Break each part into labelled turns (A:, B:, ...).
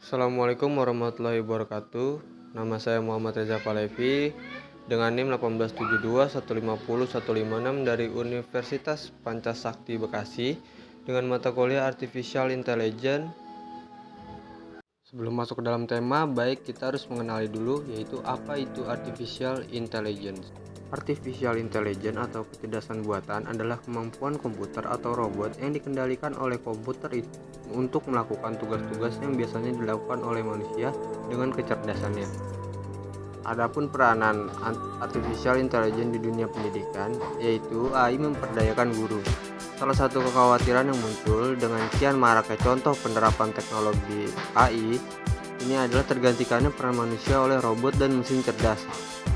A: Assalamualaikum warahmatullahi wabarakatuh. Nama saya Muhammad Reza Palevi dengan NIM 1872150 156 dari Universitas Pancasakti Bekasi dengan mata kuliah Artificial Intelligence. Sebelum masuk ke dalam tema, baik kita harus mengenali dulu yaitu apa itu Artificial Intelligence. Artificial Intelligence atau kecerdasan buatan adalah kemampuan komputer atau robot yang dikendalikan oleh komputer untuk melakukan tugas-tugas yang biasanya dilakukan oleh manusia dengan kecerdasannya. Adapun peranan Artificial Intelligence di dunia pendidikan, yaitu AI memperdayakan guru. Salah satu kekhawatiran yang muncul dengan kian maraknya contoh penerapan teknologi AI ini adalah tergantikannya peran manusia oleh robot dan mesin cerdas.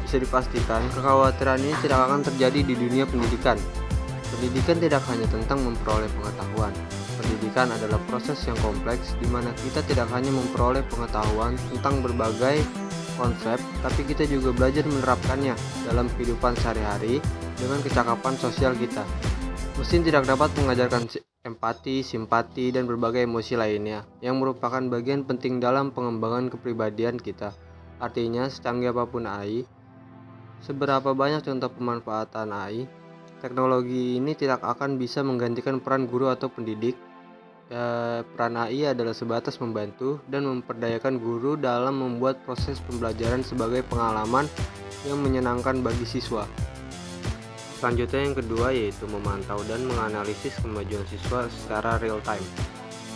A: Bisa dipastikan kekhawatiran ini tidak akan terjadi di dunia pendidikan. Pendidikan tidak hanya tentang memperoleh pengetahuan. Pendidikan adalah proses yang kompleks di mana kita tidak hanya memperoleh pengetahuan tentang berbagai konsep, tapi kita juga belajar menerapkannya dalam kehidupan sehari-hari dengan kecakapan sosial kita. Mesin tidak dapat mengajarkan empati, simpati, dan berbagai emosi lainnya yang merupakan bagian penting dalam pengembangan kepribadian kita. Artinya, secanggih apapun AI, seberapa banyak contoh pemanfaatan AI, teknologi ini tidak akan bisa menggantikan peran guru atau pendidik. Peran AI adalah sebatas membantu dan memperdayakan guru dalam membuat proses pembelajaran sebagai pengalaman yang menyenangkan bagi siswa. Selanjutnya yang kedua yaitu memantau dan menganalisis kemajuan siswa secara real time.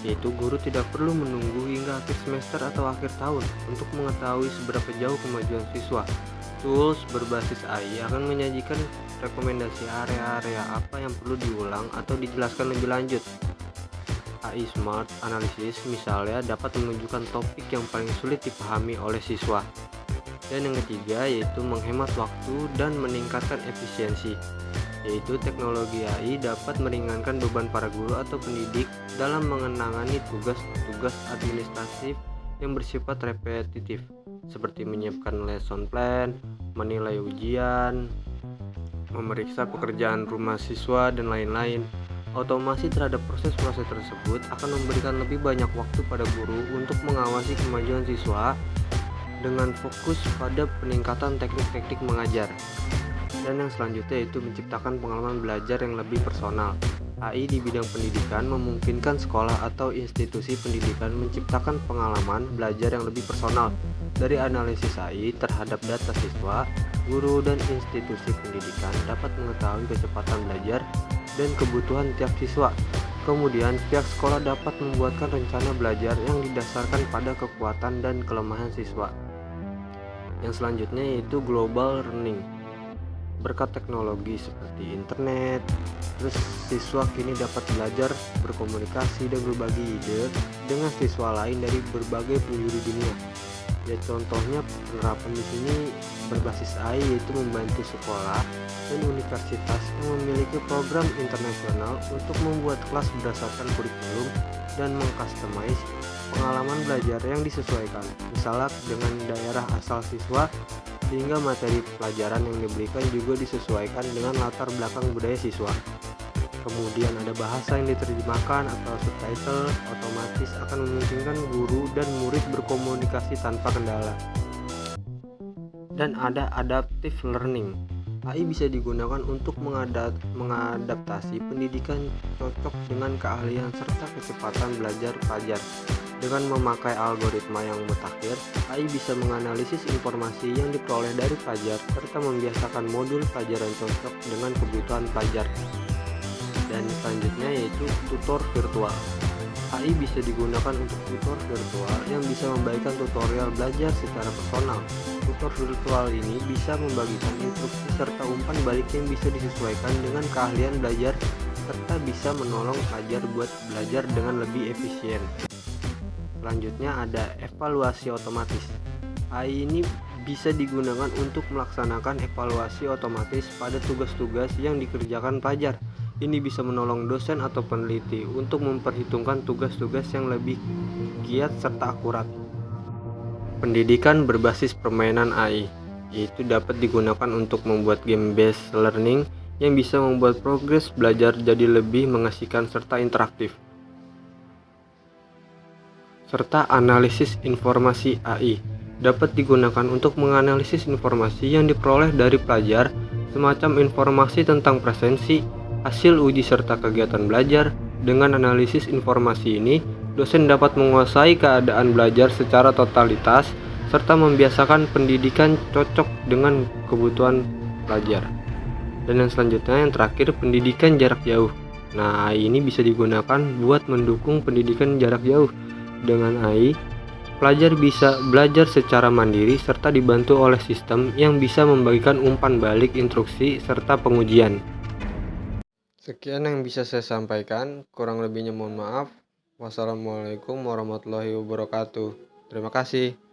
A: Yaitu guru tidak perlu menunggu hingga akhir semester atau akhir tahun untuk mengetahui seberapa jauh kemajuan siswa. Tools berbasis AI akan menyajikan rekomendasi area-area apa yang perlu diulang atau dijelaskan lebih lanjut. AI Smart Analysis misalnya dapat menunjukkan topik yang paling sulit dipahami oleh siswa. Dan yang ketiga yaitu menghemat waktu dan meningkatkan efisiensi, yaitu teknologi AI dapat meringankan beban para guru atau pendidik dalam mengenangani tugas-tugas administratif yang bersifat repetitif, seperti menyiapkan lesson plan, menilai ujian, memeriksa pekerjaan rumah siswa, dan lain-lain. Otomasi terhadap proses-proses tersebut akan memberikan lebih banyak waktu pada guru untuk mengawasi kemajuan siswa dengan fokus pada peningkatan teknik-teknik mengajar. Dan yang selanjutnya yaitu menciptakan pengalaman belajar yang lebih personal. AI di bidang pendidikan memungkinkan sekolah atau institusi pendidikan menciptakan pengalaman belajar yang lebih personal. Dari analisis AI terhadap data siswa, guru dan institusi pendidikan dapat mengetahui kecepatan belajar dan kebutuhan tiap siswa. Kemudian, pihak sekolah dapat membuatkan rencana belajar yang didasarkan pada kekuatan dan kelemahan siswa. Yang selanjutnya yaitu global learning. Berkat teknologi seperti internet, terus siswa kini dapat belajar berkomunikasi dan berbagi ide dengan siswa lain dari berbagai penjuru dunia. Ya, contohnya penerapan di sini berbasis AI yaitu membantu sekolah dan universitas yang memiliki program internasional untuk membuat kelas berdasarkan kurikulum dan mengcustomize pengalaman belajar yang disesuaikan, misalnya dengan daerah asal siswa, sehingga materi pelajaran yang diberikan juga disesuaikan dengan latar belakang budaya siswa. Kemudian ada bahasa yang diterjemahkan atau subtitle otomatis akan memungkinkan guru dan murid berkomunikasi tanpa kendala. Dan ada adaptive learning. AI bisa digunakan untuk mengadaptasi pendidikan cocok dengan keahlian serta kecepatan belajar pelajar. Dengan memakai algoritma yang mutakhir, AI bisa menganalisis informasi yang diperoleh dari pelajar serta membiasakan modul pelajaran cocok dengan kebutuhan pelajar. Dan selanjutnya yaitu tutor virtual. AI bisa digunakan untuk tutor virtual yang bisa membagikan tutorial belajar secara personal. Tutor virtual ini bisa membagikan instruksi serta umpan balik yang bisa disesuaikan dengan keahlian belajar serta bisa menolong pelajar buat belajar dengan lebih efisien. Selanjutnya ada evaluasi otomatis. AI ini bisa digunakan untuk melaksanakan evaluasi otomatis pada tugas-tugas yang dikerjakan pelajar. Ini bisa menolong dosen atau peneliti untuk memperhitungkan tugas-tugas yang lebih giat serta akurat. Pendidikan berbasis permainan AI, yaitu dapat digunakan untuk membuat game-based learning yang bisa membuat progres belajar jadi lebih mengasihkan serta interaktif. serta analisis informasi AI. Dapat digunakan untuk menganalisis informasi yang diperoleh dari pelajar, semacam informasi tentang presensi, hasil uji serta kegiatan belajar. Dengan analisis informasi ini, dosen dapat menguasai keadaan belajar secara totalitas serta membiasakan pendidikan cocok dengan kebutuhan pelajar. Dan yang selanjutnya, yang terakhir, pendidikan jarak jauh. Nah, ini bisa digunakan buat mendukung pendidikan jarak jauh. Dengan AI, pelajar bisa belajar secara mandiri serta dibantu oleh sistem yang bisa membagikan umpan balik instruksi serta pengujian. Sekian yang bisa saya sampaikan, kurang lebihnya mohon maaf. Wassalamualaikum warahmatullahi wabarakatuh. Terima kasih.